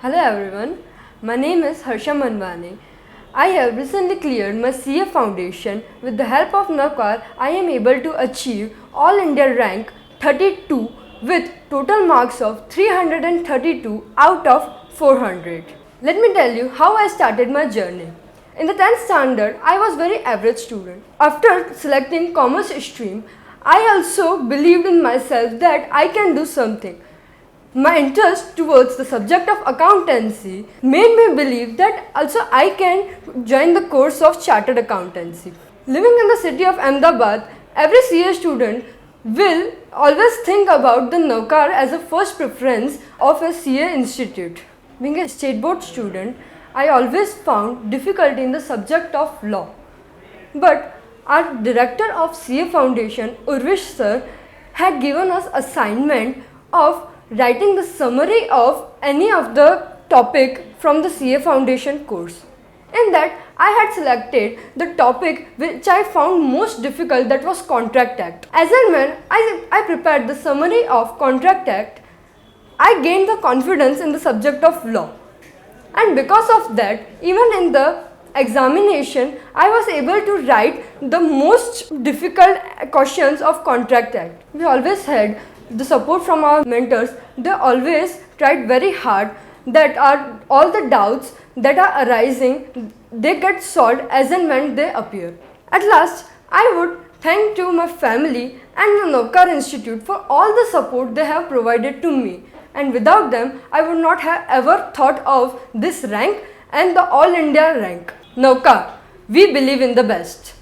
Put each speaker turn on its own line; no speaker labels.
Hello everyone, my name is Harsha Manwani. I have recently cleared my CA Foundation. With the help of Navkar, I am able to achieve All India rank 32 with total marks of 332 out of 400. Let me tell you how I started my journey. In the 10th standard, I was very average student. After selecting commerce stream, I also believed in myself that I can do something. My interest towards the subject of accountancy made me believe that also I can join the course of chartered accountancy. Living in the city of Ahmedabad, every CA student will always think about the Navkar as a first preference of a CA institute. Being a state board student, I always found difficulty in the subject of law. But our director of CA Foundation, Urvish sir, had given us assignment of writing the summary of any of the topic from the CA Foundation course. In that, I had selected the topic which I found most difficult, that was Contract Act. As and when I prepared the summary of Contract Act, I gained the confidence in the subject of law. And because of that, even in the examination, I was able to write the most difficult questions of Contract Act. We always had the support from our mentors. They always tried very hard that all the doubts that are arising, they get solved as and when they appear. At last, I would thank to my family and the Navkar Institute for all the support they have provided to me. And without them, I would not have ever thought of this rank and the All India rank. Navkar, we believe in the best.